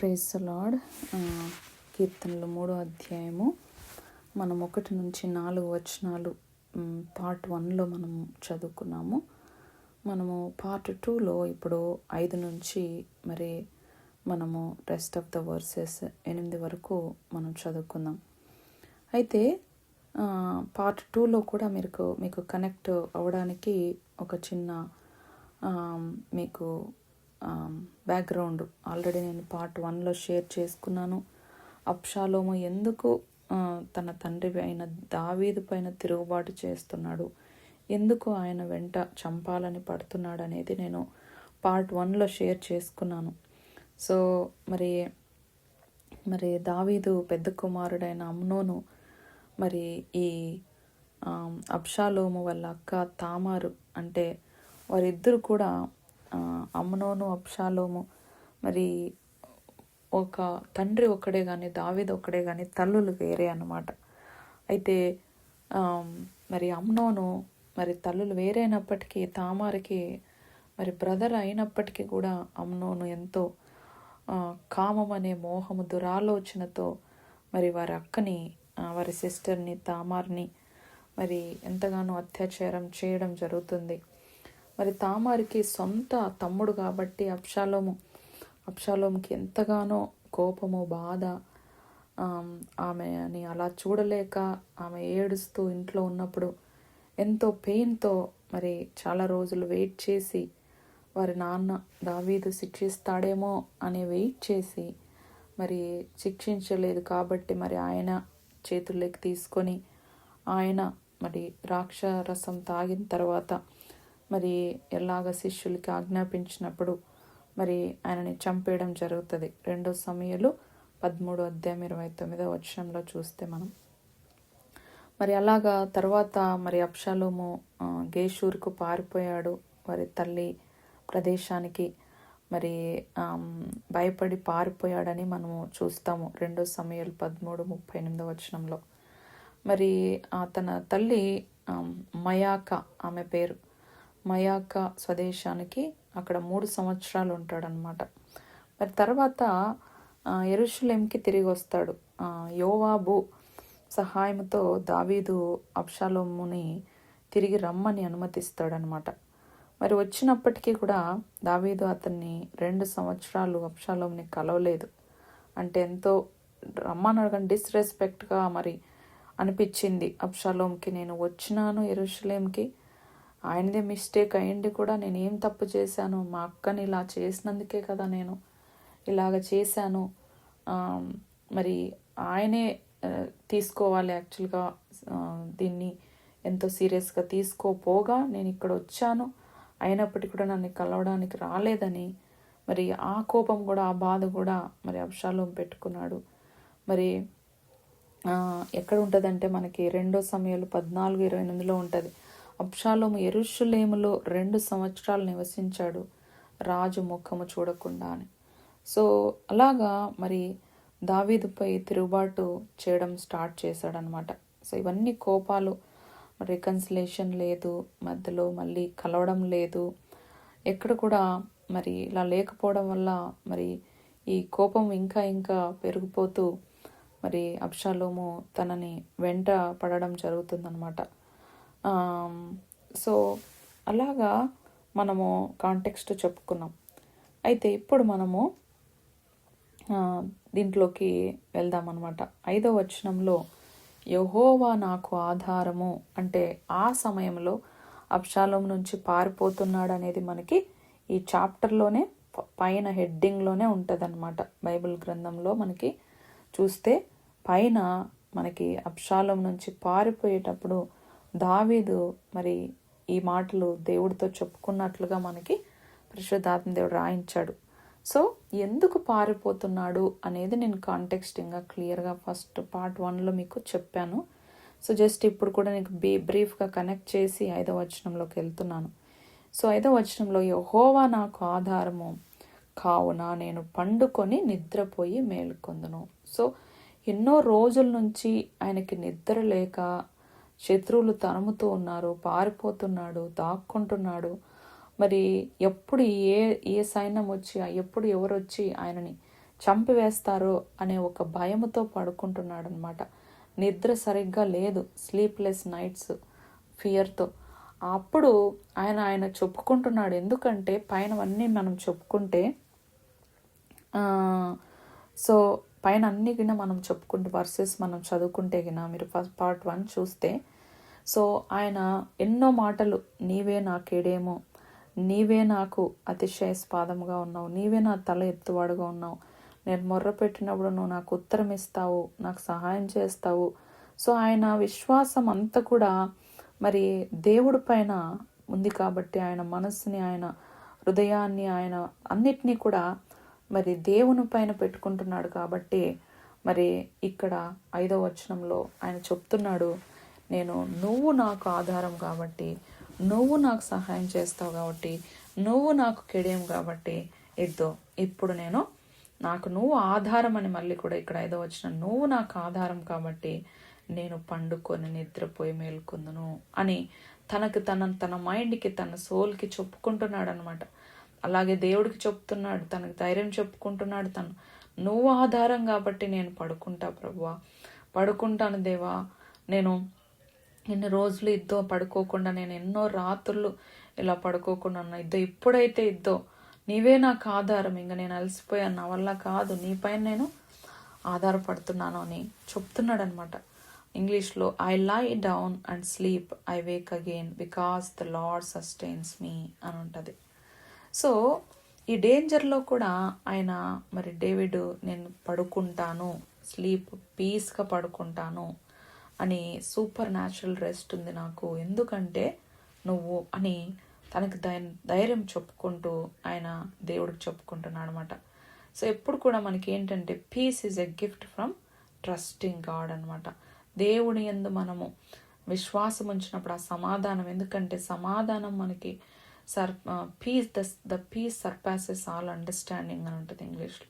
Praise the lord. కీర్తనలు 3వ అధ్యాయము మనం 1 నుంచి 4 వచనాలు పార్ట్ 1లో మనం చదువుకున్నాము. మనము పార్ట్ 2లో ఇప్పుడు 5 నుంచి మరి మనము రెస్ట్ ఆఫ్ ద వర్సెస్ 8 వరకు మనం చదువుకుందాం. అయితే పార్ట్ 2లో కూడా మీకు కనెక్ట్ అవ్వడానికి ఒక చిన్న మీకు బ్యాక్గ్రౌండ్ ఆల్రెడీ నేను పార్ట్ 1లో షేర్ చేసుకున్నాను. అబ్షాలోము ఎందుకు తన తండ్రి అయిన దావీదు పైన తిరుగుబాటు చేస్తున్నాడు, ఎందుకు ఆయన వెంట చంపాలని పడుతున్నాడు అనేది నేను పార్ట్ 1లో షేర్ చేసుకున్నాను. సో మరి దావీదు పెద్ద కుమారుడైన అమ్నోను మరి ఈ అబ్షాలోము వాళ్ళ అక్క తామారు అంటే వారిద్దరు కూడా అమ్నోను అబ్షాలోము మరి ఒక తండ్రి ఒక్కడే కానీ దావీదు ఒక్కడే కానీ తల్లులు వేరే అన్నమాట. అయితే మరి అమ్నోను మరి తల్లులు వేరైనప్పటికీ తామారికి మరి బ్రదర్ అయినప్పటికీ కూడా అమ్నోను ఎంతో కామం అనే మోహము దురాలోచనతో మరి వారి అక్కని వారి సిస్టర్ని తామార్ని మరి ఎంతగానో అత్యాచారం చేయడం జరుగుతుంది. మరి తామారికి సొంత తమ్ముడు కాబట్టి అబ్షాలోముకి ఎంతగానో కోపము బాధ, ఆమెని అలా చూడలేక ఆమె ఏడుస్తూ ఇంట్లో ఉన్నప్పుడు ఎంతో పెయిన్తో మరి చాలా రోజులు వెయిట్ చేసి వారి నాన్న దావీదు శిక్షిస్తాడేమో అని వెయిట్ చేసి మరి శిక్షించలేదు కాబట్టి మరి ఆయన చేతుల్లోకి తీసుకొని ఆయన మరి ద్రాక్షరసం తాగిన తర్వాత మరి ఎలాగ శిష్యులకి ఆజ్ఞాపించినప్పుడు మరి ఆయనని చంపేయడం జరుగుతుంది. 2 సమూయేలు 13వ అధ్యాయం 29వ వచనంలో చూస్తే మనం మరి అలాగా తర్వాత మరి అబ్షాలోము గేషూరుకు పారిపోయాడు. వారి తల్లి ప్రదేశానికి మరి భయపడి పారిపోయాడని మనము చూస్తాము 2 సమూయేలు 13:38 వచనంలో. మరి తన తల్లి మయాక, ఆమె పేరు మయాక స్వదేశానికి అక్కడ 3 సంవత్సరాలు ఉంటాడనమాట. మరి తర్వాత యెరూషలేంకి తిరిగి వస్తాడు. యోవాబు సహాయంతో దావీదు అబ్షాలోముని తిరిగి రమ్మని అనుమతిస్తాడనమాట. మరి వచ్చినప్పటికీ కూడా దావీదు అతన్ని 2 సంవత్సరాలు అబ్షాలోముని కలవలేదు. అంటే ఎంతో రమ్మనగా డిస్రెస్పెక్ట్గా మరి అనిపించింది అబ్షాలోంకి. నేను వచ్చినాను యెరూషలేంకి, ఆయనదే మిస్టేక్ అయ్యింది కూడా, నేను ఏం తప్పు చేశాను, మా అక్కని ఇలా చేసినందుకే కదా నేను ఇలాగ చేశాను, మరి ఆయనే తీసుకోవాలి యాక్చువల్గా, దీన్ని ఎంతో సీరియస్గా తీసుకోపోగా నేను ఇక్కడ వచ్చాను, అయినప్పటికీ కూడా నన్ను కలవడానికి రాలేదని మరి ఆ కోపం కూడా ఆ బాధ కూడా మరి అబ్షాలోం పెట్టుకున్నాడు. మరి ఎక్కడ ఉంటుందంటే మనకి 2 సమూయేలు 14:28లో ఉంటుంది. అబ్షాలోము యెరూషలేములో 2 సంవత్సరాలు నివసించాడు, రాజు ముఖము చూడకుండా అని. సో అలాగా మరి దావీదుపై తిరుగుబాటు చేయడం స్టార్ట్ చేశాడనమాట. సో ఇవన్నీ కోపాలు, రికన్సిలేషన్ లేదు, మధ్యలో మళ్ళీ కలవడం లేదు, ఎక్కడ కూడా మరి ఇలా లేకపోవడం వల్ల మరి ఈ కోపం ఇంకా ఇంకా పెరిగిపోతూ మరి అబ్షాలోము తనని వెంట పడడం జరుగుతుందన్నమాట. సో అలాగా మనము కాంటెక్స్ట్ చెప్పుకున్నాం. అయితే ఇప్పుడు మనము దీంట్లోకి వెళ్దామన్నమాట. 5వ వచనంలో యెహోవా నాకు ఆధారము అంటే ఆ సమయంలో అబ్షాలోము నుంచి పారిపోతున్నాడు అనేది మనకి ఈ చాప్టర్లోనే పైన హెడ్డింగ్లోనే ఉంటుందన్నమాట. బైబిల్ గ్రంథంలో మనకి చూస్తే పైన మనకి అబ్షాలోము నుంచి పారిపోయేటప్పుడు దావీదు మరి ఈ మాటలు దేవుడితో చెప్పుకున్నట్లుగా మనకి పరిశుద్ధాత్మ దేవుడు రాయించాడు. సో ఎందుకు పారిపోతున్నాడు అనేది నేను కాంటెక్స్టింగ్గా క్లియర్గా ఫస్ట్ పార్ట్ 1లో మీకు చెప్పాను. సో జస్ట్ ఇప్పుడు కూడా నీకు బ్రీఫ్గా కనెక్ట్ చేసి 5వ వచనంలోకి వెళ్తున్నాను. సో 5వ వచనంలో యెహోవా నాకు ఆధారము కావున నేను పండుకొని నిద్రపోయి మేలుకొందును. సో ఎన్నో రోజుల నుంచి ఆయనకి నిద్ర లేక శత్రువులు తరుముతూ ఉన్నారు, పారిపోతున్నాడు, దాక్కుంటున్నాడు. మరి ఎప్పుడు ఏ సైన్యం వచ్చి ఎప్పుడు ఎవరు వచ్చి ఆయనని చంపివేస్తారో అనే ఒక భయముతో పడుకుంటున్నాడు అనమాట. నిద్ర సరిగ్గా లేదు, స్లీప్లెస్ నైట్స్, ఫియర్తో. అప్పుడు ఆయన చెప్పుకుంటున్నాడు. ఎందుకంటే పైనవన్నీ మనం చెప్పుకుంటే సో పైన అన్ని గిన మనం చెప్పుకుంటే వర్సెస్ మనం చదువుకుంటే గిన మీరు ఫస్ట్ పార్ట్ 1 చూస్తే, సో ఆయన ఎన్నో మాటలు, నీవే నా కేడేమో, నీవే నాకు అతిశయస్పాదముగా ఉన్నావు, నీవే నా తల ఎత్తువాడుగా ఉన్నావు, నేను మొర్ర పెట్టినప్పుడు నువ్వు నాకు ఉత్తరం ఇస్తావు, నాకు సహాయం చేస్తావు. సో ఆయన విశ్వాసం అంతా కూడా మరి దేవుడి పైన ఉంది కాబట్టి, ఆయన మనస్సుని, ఆయన హృదయాన్ని, ఆయన అన్నిటినీ కూడా మరి దేవుని పైన పెట్టుకుంటున్నాడు కాబట్టి, మరి ఇక్కడ 5వ వచనంలో ఆయన చెప్తున్నాడు, నువ్వు నాకు ఆధారం కాబట్టి, నువ్వు నాకు సహాయం చేస్తావు కాబట్టి, నువ్వు నాకు కెడేం కాబట్టి, ఇప్పుడు నాకు నువ్వు ఆధారం అని, మళ్ళీ కూడా ఇక్కడ 5వ వచనం, నువ్వు నాకు ఆధారం కాబట్టి నేను పండుకొని నిద్రపోయి మేల్కొందును అని తన మైండ్కి, తన సోల్కి చెప్పుకుంటున్నాడు అనమాట. అలాగే దేవుడికి చెప్తున్నాడు, తనకు ధైర్యం చెప్పుకుంటున్నాడు. నువ్వు ఆధారం కాబట్టి నేను పడుకుంటా ప్రభువా, పడుకుంటాను దేవా, నేను ఇన్ని రోజులు పడుకోకుండా, నేను ఎన్నో రాత్రులు ఇలా పడుకోకుండా ఉన్నా, ఇప్పుడైతే నీవే నాకు ఆధారం, ఇంకా నేను అలసిపోయాను, నా వల్ల కాదు, నీపైన నేను ఆధారపడుతున్నాను అని చెప్తున్నాడు అనమాట. ఇంగ్లీష్లో I lie down and sleep, I wake again because the Lord sustains me అని ఉంటుంది. సో ఈ డేంజర్లో కూడా ఆయన మరి డేవిడ్, నేను పడుకుంటాను, స్లీప్, పీస్గా పడుకుంటాను అని, సూపర్ న్యాచురల్ రెస్ట్ ఉంది నాకు, ఎందుకంటే నువ్వు అని తనకి ధైర్యం చెప్పుకుంటూ ఆయన దేవుడికి చెప్పుకుంటున్నాడు అనమాట. సో ఎప్పుడు కూడా మనకి ఏంటంటే peace is a gift from trusting God అనమాట. దేవుని యందు మనము విశ్వాసం ఉంచినప్పుడు ఆ సమాధానం, ఎందుకంటే సమాధానం మనకి peace the peace surpasses all understanding అని ఉంటుంది ఇంగ్లీష్లో.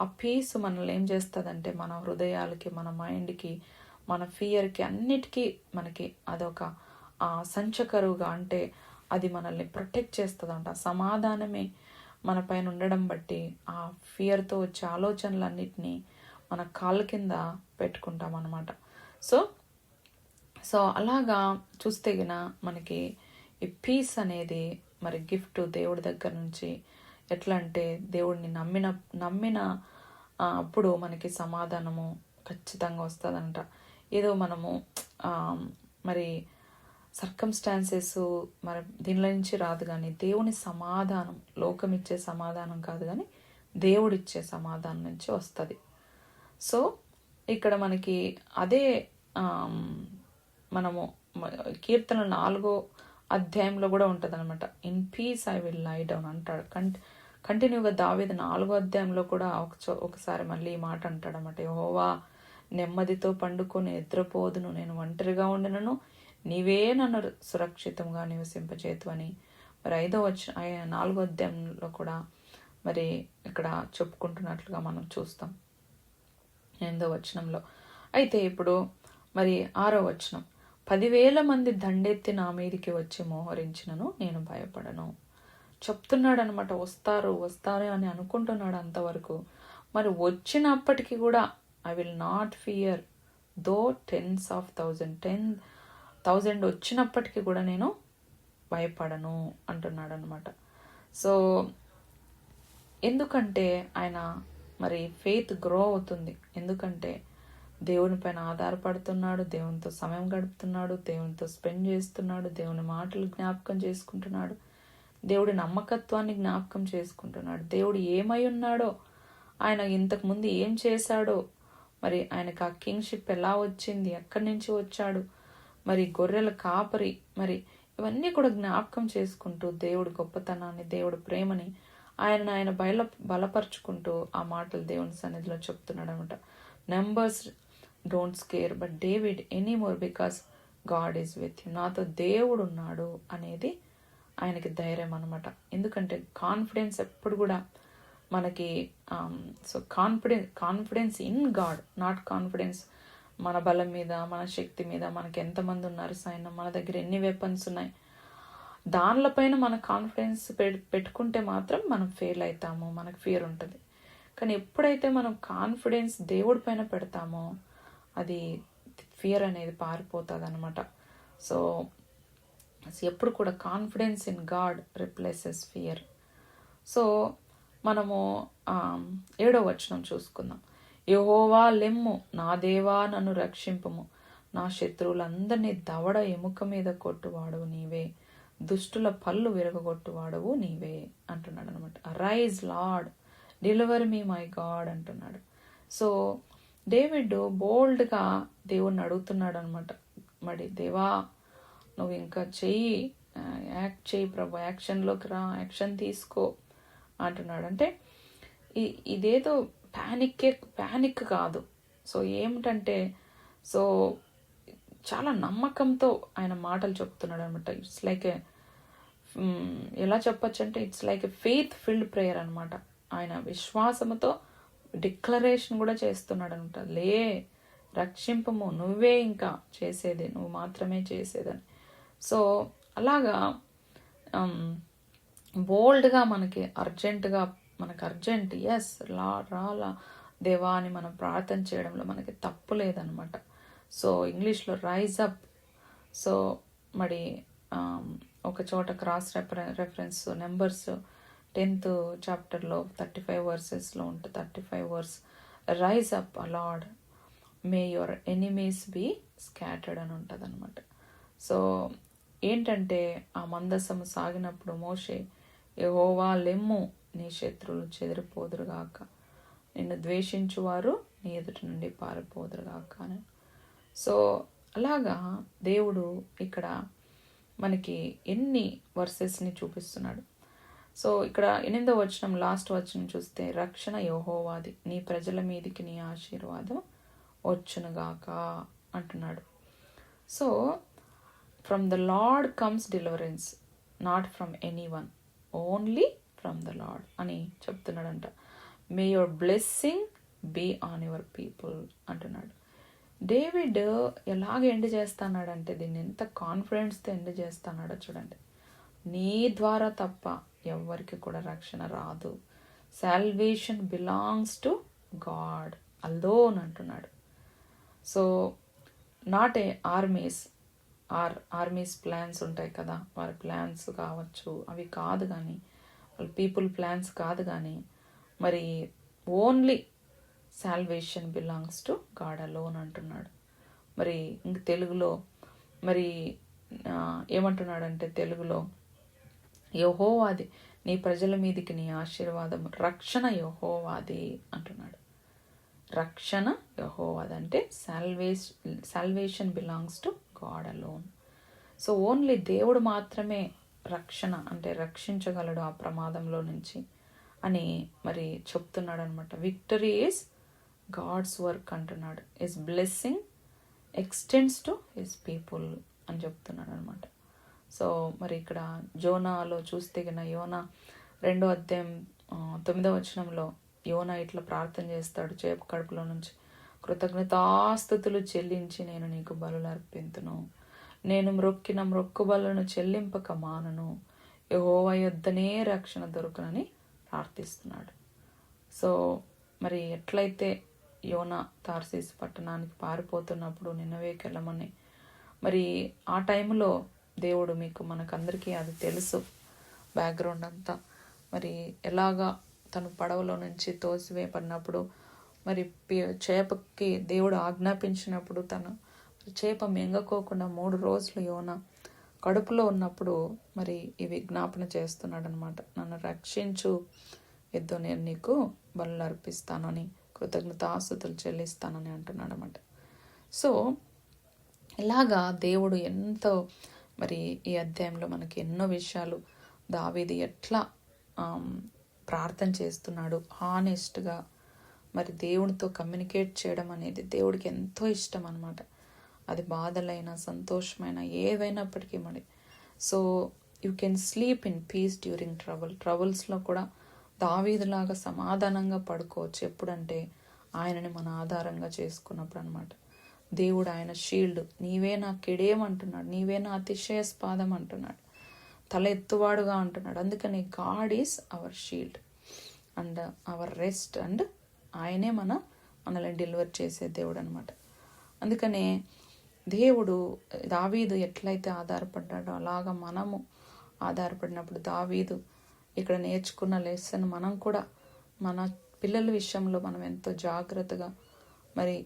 ఆ పీస్ మనల్ని ఏం చేస్తుందంటే మన హృదయాలకి, మన మైండ్కి, మన ఫియర్కి, అన్నిటికీ మనకి అదొక సంచకరువుగా, అంటే అది మనల్ని ప్రొటెక్ట్ చేస్తుందంట. ఆ సమాధానమే మన పైన ఉండడం బట్టి ఆ ఫియర్తో వచ్చే ఆలోచనలన్నిటినీ మన కాళ్ళ కింద పెట్టుకుంటాం అన్నమాట. సో అలాగా చూస్తే గిన మనకి ఈ పీస్ అనేది మరి గిఫ్ట్ దేవుడి దగ్గర నుంచి. ఎట్లా అంటే దేవుడిని నమ్మిన అప్పుడు మనకి సమాధానము ఖచ్చితంగా వస్తుందంట. ఏదో మనము మరి సర్కమ్స్టాన్సెస్ మరి దీనిలో నుంచి రాదు, కానీ దేవుని సమాధానం, లోకం ఇచ్చే సమాధానం కాదు, కానీ దేవుడిచ్చే సమాధానం నుంచి వస్తుంది. సో ఇక్కడ మనకి అదే మనము కీర్తన 4వ అధ్యాయంలో కూడా ఉంటుంది అనమాట. In peace I will lie down అంటాడు. కంటిన్యూగా దావీదు 4వ అధ్యాయంలో కూడా ఒకసారి మళ్ళీ ఈ మాట అంటాడు అనమాట. యెహోవా నెమ్మదితో పండుకొని నిద్రపోదును, నేను ఒంటరిగా ఉండినను నీవే నన్ను సురక్షితంగా నివసింపచేతు అని మరి 4వ అధ్యాయంలో కూడా మరి ఇక్కడ చెప్పుకుంటున్నట్లుగా మనం చూస్తాం 8వ వచనంలో. అయితే ఇప్పుడు మరి 6వ వచనం, 10,000 మంది దండెత్తి నా మీదికి వచ్చి మోహరించినను నేను భయపడను చెప్తున్నాడు అనమాట. వస్తారు అని అనుకుంటున్నాడు అంతవరకు. మరి వచ్చినప్పటికీ కూడా ఐ విల్ నాట్ ఫియర్ దో 10,000 వచ్చినప్పటికీ కూడా నేను భయపడను అంటున్నాడు అనమాట. సో ఎందుకంటే ఆయన మరి ఫెయిత్ గ్రో అవుతుంది, ఎందుకంటే దేవుని పైన ఆధారపడుతున్నాడు, దేవునితో సమయం గడుపుతున్నాడు, దేవునితో స్పెండ్ చేస్తున్నాడు, దేవుని మాటలు జ్ఞాపకం చేసుకుంటున్నాడు, దేవుడి నమ్మకత్వాన్ని జ్ఞాపకం చేసుకుంటున్నాడు, దేవుడు ఏమై ఉన్నాడో, ఆయన ఇంతకుముందు ఏం చేశాడో, మరి ఆయనకు ఆ కింగ్షిప్ ఎలా వచ్చింది, ఎక్కడి నుంచి వచ్చాడు, మరి గొర్రెల కాపరి, మరి ఇవన్నీ కూడా జ్ఞాపకం చేసుకుంటూ దేవుడి గొప్పతనాన్ని, దేవుడి ప్రేమని ఆయన బలపరుచుకుంటూ ఆ మాటలు దేవుని సన్నిధిలో చెప్తున్నాడు అనమాట. Numbers don't scare but David anymore because God is with you. నాతో దేవుడు ఉన్నాడు అనేది ఆయనకి ధైర్యం అనమాట. ఎందుకంటే కాన్ఫిడెన్స్ ఎప్పుడు కూడా మనకి so confidence in God, not confidence మన బలం మీద, మన శక్తి మీద, మనకి ఎంతమంది ఉన్నారు సైన్యం, మన దగ్గర ఎన్ని వెపన్స్ ఉన్నాయి, దానిపైన మన కాన్ఫిడెన్స్ పెట్టుకుంటే మాత్రం మనం ఫెయిల్ అవుతాము, మనకు ఫియర్ ఉంటుంది. కానీ ఎప్పుడైతే మనం కాన్ఫిడెన్స్ దేవుడి పైన పెడతామో అది ఫియర్ అనేది పారిపోతుంది అనమాట. సో ఎప్పుడు కూడా confidence in God replaces fear. So మనము 7వ వచనం చూసుకుందాం. యెహోవా లెమ్ము, నా దేవా నన్ను రక్షింపుము, నా శత్రువులందరినీ దవడ ఎముక మీద కొట్టువాడవు నీవే, దుష్టుల పళ్ళు విరగొట్టువాడవు నీవే అంటున్నాడు అనమాట. Arise lord, deliver me my God అంటున్నాడు. సో డేవిడ్ బోల్డ్గా దేవుణ్ణి అడుగుతున్నాడు అనమాట. మరి దేవా నువ్వు ఇంకా చెయ్యి, యాక్ట్ చెయ్యి ప్రభు, యాక్షన్లోకి రా, యాక్షన్ తీసుకో అంటున్నాడు. అంటే ఇదేదో ప్యానిక్ కాదు. సో ఏమిటంటే సో చాలా నమ్మకంతో ఆయన మాటలు చెప్తున్నాడు అనమాట. ఇట్స్ లైక్ ఎలా చెప్పచ్చు అంటే it's like a faith filled prayer అనమాట. ఆయన విశ్వాసముతో డిక్లరేషన్ కూడా చేస్తున్నాడు అనమాట. లే, రక్షింపము, నువ్వే ఇంకా చేసేది, నువ్వు మాత్రమే చేసేదని. సో అలాగా బోల్డ్గా మనకి అర్జెంట్ ఎస్ రాలా దేవా అని మనం ప్రార్థన చేయడంలో మనకి తప్పు లేదనమాట. సో ఇంగ్లీష్లో రైజ్ అప్. సో మరి ఒక చోట క్రాస్ రెఫరెన్స్ నెంబర్స్ 10th చాప్టర్లో 35 వర్సెస్లో ఉంటుంది. 35 verse, rise up O Lord, may your enemies be scattered అని ఉంటుంది అనమాట. సో ఏంటంటే ఆ మందసము సాగినప్పుడు మోషే, యెహోవా లెమ్ము, నీ శత్రువులు చెదిరిపోదురుగాక, నిన్ను ద్వేషించువారు నీ ఎదుటి నుండి పారిపోదురుగాక అని. సో అలాగా దేవుడు ఇక్కడ మనకి ఎన్ని వర్సెస్ని చూపిస్తున్నాడు. సో ఇక్కడ 8వ వచనం లాస్ట్ వచనం చూస్తే, రక్షణ యెహోవాది, నీ ప్రజల మీదికి నీ ఆశీర్వాదం వచ్చునుగాక అంటున్నాడు. So from the Lord comes deliverance, not from any one, only from the Lord అని చెప్తున్నాడంట. May your blessing be on your people అంటున్నాడు. డేవిడ్ ఎలాగ ఎండ్ చేస్తున్నాడంటే దీన్ని ఎంత కాన్ఫిడెన్స్తో ఎండ్ చేస్తున్నాడో చూడండి. నీ ద్వారా తప్ప ఎవరికి కూడా రక్షణ రాదు. Salvation belongs to God alone అంటున్నాడు. So not a armies plans ఉంటాయి కదా, వారి ప్లాన్స్ కావచ్చు, అవి కాదు కానీ, వాళ్ళ పీపుల్ ప్లాన్స్ కాదు కానీ, మరి only salvation belongs to God alone అంటున్నాడు. మరి ఇంక తెలుగులో మరి ఏమంటున్నాడంటే తెలుగులో, యెహోవాది, నీ ప్రజల మీదికి నీ ఆశీర్వాదం, రక్షణ యెహోవాది అంటున్నాడు. రక్షణ యెహోవాది అంటే salvation belongs to God alone. So only దేవుడు మాత్రమే రక్షణ అంటే రక్షించగలడు ఆ ప్రమాదంలో నుంచి అని మరి చెప్తున్నాడు అనమాట. విక్టరీ ఈజ్ గాడ్స్ వర్క్ అంటున్నాడు. His blessing extends to his people అని చెప్తున్నాడు అనమాట. సో మరి ఇక్కడ జోనాలో చూస్తే కన్నా యోనా 2వ అధ్యాయం 9వ వచనంలో యోనా ఇట్లా ప్రార్థన చేస్తాడు చేప కడుపులో నుంచి, కృతజ్ఞతాస్తుతులు చెల్లించి నేను నీకు బలులు అర్పింతును, నేను మ్రొక్కిన మొక్కుబలను చెల్లింపక మానను, యెహోవా యొద్దనే రక్షణ దొరుకునని ప్రార్థిస్తున్నాడు. సో మరి ఎట్లయితే యోనా తార్సీస్ పట్టణానికి పారిపోతున్నప్పుడు నినవేకి వెళ్ళమని, మరి ఆ టైంలో దేవుడు మనకందరికీ అది తెలుసు బ్యాక్గ్రౌండ్ అంతా. మరి ఎలాగా తను పడవలో నుంచి తోసివేయబడినప్పుడు మరి చేపకి దేవుడు ఆజ్ఞాపించినప్పుడు తను చేప మింగకోకుండా 3 రోజులు యోనా కడుపులో ఉన్నప్పుడు మరి ఇవి జ్ఞాపన చేస్తున్నాడు అనమాట. నన్ను రక్షించు, ఎద్దో నేను నీకు బలులు అర్పిస్తానని, కృతజ్ఞతాస్తుతులు చెల్లిస్తానని అంటున్నాడు అనమాట. సో ఇలాగా దేవుడు ఎంతో మరి ఈ అధ్యాయంలో మనకి ఎన్నో విషయాలు, దావీదు ఎట్లా ప్రార్థన చేస్తున్నాడు హానెస్ట్గా, మరి దేవునితో కమ్యూనికేట్ చేయడం అనేది దేవుడికి ఎంతో ఇష్టం అనమాట. అది బాధలైనా సంతోషమైనా ఏవైనప్పటికీ మరి. So you can sleep in peace during ట్రబుల్స్లో కూడా దావీదులాగా సమాధానంగా పడుకోవచ్చు. ఎప్పుడంటే ఆయనని మన ఆధారంగా చేసుకున్నప్పుడు అనమాట. దేవుడు ఆయన షీల్డ్, నీవే నా కెడేం అంటున్నాడు, నీవే నా అతిశయస్పాదం అంటున్నాడు, తల ఎత్తువాడుగా అంటున్నాడు. అందుకని God is our shield. And hour rest, and ఆయనే మనల్ని డెలివర్ చేసే దేవుడు అనమాట. అందుకనే దేవుడు దావీదు ఎట్లయితే ఆధారపడ్డాడో అలాగా మనము ఆధారపడినప్పుడు దావీదు ఇక్కడ నేర్చుకున్న లెసన్ మనం కూడా మన పిల్లల విషయంలో మనం ఎంతో జాగ్రత్తగా మరి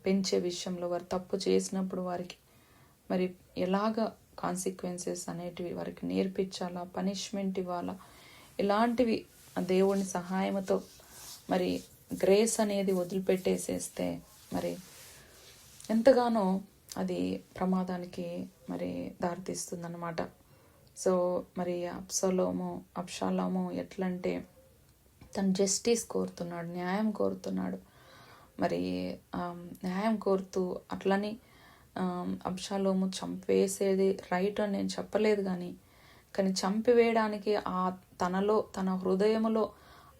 పెంచే విషయంలో వారు తప్పు చేసినప్పుడు వారికి మరి ఎలాగ కాన్సిక్వెన్సెస్ అనేటివి వారికి నేర్పించాలా, పనిష్మెంట్ ఇవ్వాలా, ఇలాంటివి దేవుని సహాయంతో మరి గ్రేస్ అనేది వదిలిపెట్టేసేస్తే మరి ఎంతగానో అది ప్రమాదానికి మరి దారితీస్తుంది అన్నమాట. సో మరి అబ్షాలోము ఎట్లంటే తను జస్టిస్ కోరుతున్నాడు, న్యాయం కోరుతున్నాడు. మరి న్యాయం కోరుతూ అట్లని అబ్షాలోము చంపేసేది రైట్ అని నేను చెప్పలేదు, కానీ చంపివేయడానికి తన హృదయములో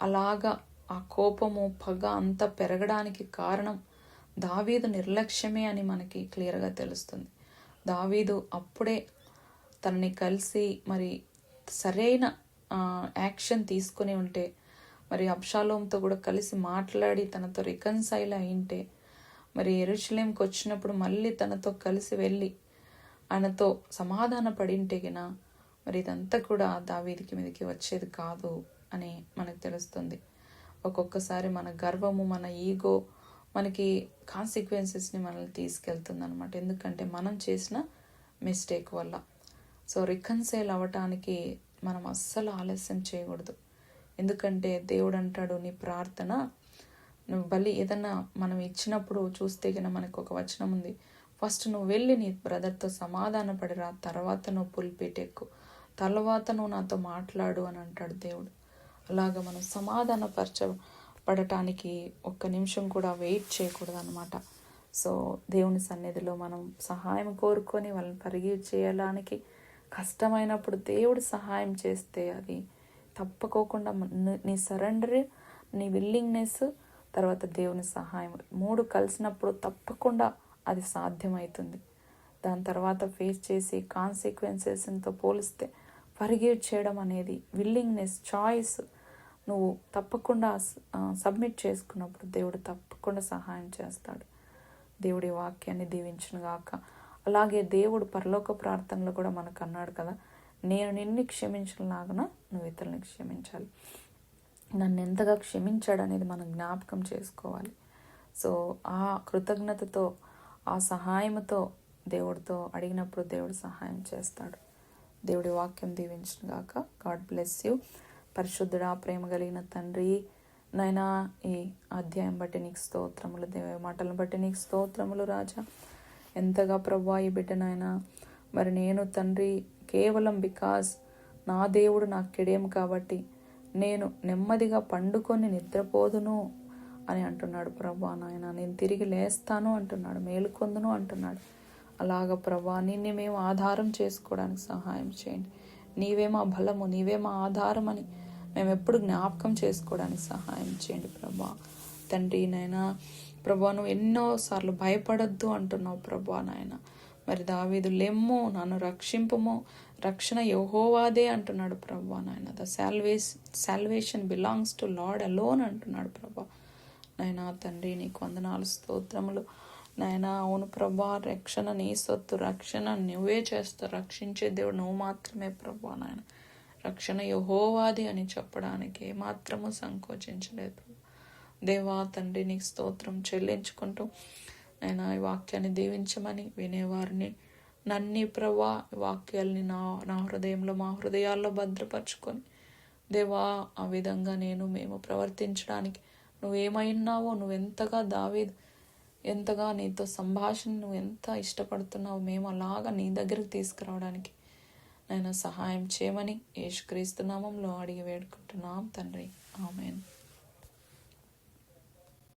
అలాగా ఆ కోపము పగ అంతా పెరగడానికి కారణం దావీదు నిర్లక్ష్యమే అని మనకి క్లియర్గా తెలుస్తుంది. దావీదు అప్పుడే తనని కలిసి మరి సరైన యాక్షన్ తీసుకుని ఉంటే, మరి అబ్షాలోంతో కూడా కలిసి మాట్లాడి తనతో రికన్సైల్ అయింటే, మరి యెరూషలేంకి వచ్చినప్పుడు మళ్ళీ తనతో కలిసి వెళ్ళి ఆయనతో సమాధాన పడింటే గినా మరి ఇదంతా కూడా దావీదికి మీదకి వచ్చేది కాదు అని మనకు తెలుస్తుంది. ఒక్కొక్కసారి మన గర్వము, మన ఈగో మనకి కాన్సిక్వెన్సెస్ని మనల్ని తీసుకెళ్తుంది అనమాట. ఎందుకంటే మనం చేసిన మిస్టేక్ వల్ల. సో రికన్సైల్ అవ్వటానికి మనం అస్సలు ఆలస్యం చేయకూడదు. ఎందుకంటే దేవుడు అంటాడు, నీ ప్రార్థన నువ్వు ఏదన్నా మనం ఇచ్చినప్పుడు చూస్తే కనుక మనకు ఒక వచనం ఉంది, ఫస్ట్ నువ్వు వెళ్ళి నీ బ్రదర్తో సమాధాన పడిరా, తర్వాత నువ్వు పుల్పిట్ ఎక్కు, తర్వాత నువ్వు నాతో మాట్లాడు అని అంటాడు దేవుడు. అలాగా మనం పడటానికి ఒక్క నిమిషం కూడా వెయిట్ చేయకూడదు అనమాట. సో దేవుని సన్నిధిలో మనం సహాయం కోరుకొని వాళ్ళని పరిగి చేయడానికి కష్టమైనప్పుడు దేవుడు సహాయం చేస్తే అది తప్పకోకుండా నీ సరెండర్, నీ విల్లింగ్నెస్, తర్వాత దేవుని సహాయం 3 కలిసినప్పుడు తప్పకుండా అది సాధ్యమవుతుంది. దాని తర్వాత ఫేస్ చేసి కాన్సిక్వెన్సెస్తో పోలిస్తే ఫర్గివ్ చేయడం అనేది విల్లింగ్నెస్, చాయిస్ నువ్వు తప్పకుండా సబ్మిట్ చేసుకున్నప్పుడు దేవుడు తప్పకుండా సహాయం చేస్తాడు. దేవుడి వాక్యాన్ని దీవించును గాక. అలాగే దేవుడు పరలోక ప్రార్థనలో కూడా మనకు అన్నాడు కదా, నేను నిన్ను క్షమించలాగన నువ్వు ఇతరులని క్షమించాలి. నన్ను ఎంతగా క్షమించాడు అనేది మనం జ్ఞాపకం చేసుకోవాలి. సో ఆ కృతజ్ఞతతో ఆ సహాయంతో దేవుడితో అడిగినప్పుడు దేవుడు సహాయం చేస్తాడు. దేవుడి వాక్యం దీవించును గాక. God bless you. పరిశుద్ధుడా, ప్రేమ కలిగిన తండ్రి, నైనా ఈ అధ్యాయం బట్టి నీకు స్తోత్రములు, దేవ మాటలను బట్టి నీకు స్తోత్రములు రాజా. ఎంతగా ప్రభా ఈ బిడ్డనైనా మరి నేను తండ్రి కేవలం బికాజ్ నా దేవుడు నాకు కెడేము కాబట్టి నేను నెమ్మదిగా పండుకొని నిద్రపోదును అని అంటున్నాడు ప్రభా. నాయన నేను తిరిగి లేస్తాను అంటున్నాడు, మేలుకొందును అంటున్నాడు. అలాగ ప్రభా నిన్ను మేము ఆధారం చేసుకోవడానికి సహాయం చేయండి. నీవే మా బలము, నీవే మా ఆధారం అని మేము ఎప్పుడు జ్ఞాపకం చేసుకోవడానికి సహాయం చేయండి ప్రభా. తండ్రి నైనా ప్రభా నువ్వు ఎన్నోసార్లు భయపడద్దు అంటున్నావు ప్రభా. నాయన మరి దావీదు లెమ్ము, నన్ను రక్షింపుము, రక్షణ యెహోవాదే అంటున్నాడు ప్రభా. నాయన the salvation belongs to lord alone అంటున్నాడు ప్రభా. నాయనా తండ్రి నీకు వందనాలు, స్తోత్రములు నాయన. అవును ప్రభా, రక్షణ నీ సొత్తు, రక్షణ నువ్వే చేస్తావు, రక్షించే దేవుడు నువ్వు మాత్రమే ప్రభా. నాయన రక్షణ యెహోవాది అని చెప్పడానికి ఏమాత్రము సంకోచించలేదు ప్రభా. దేవా తండ్రి నీకు స్తోత్రం చెల్లించుకుంటూ నేను ఈ వాక్యాన్ని దీవించమని వినేవారిని నన్ని ప్రభా ఈ వాక్యాలని నా హృదయంలో, మా హృదయాల్లో భద్రపరచుకొని దేవా ఆ విధంగా మేము ప్రవర్తించడానికి నువ్వేమైనావో, ఎంతగా నీతో సంభాషణ నువ్వు ఎంత ఇష్టపడుతున్నావు, మేము అలాగా నీ దగ్గరికి తీసుకురావడానికి నేను సహాయం చేయమని యేసుక్రీస్తు నామములో అడిగి వేడుకుంటున్నాం తండ్రి. ఆమేన్.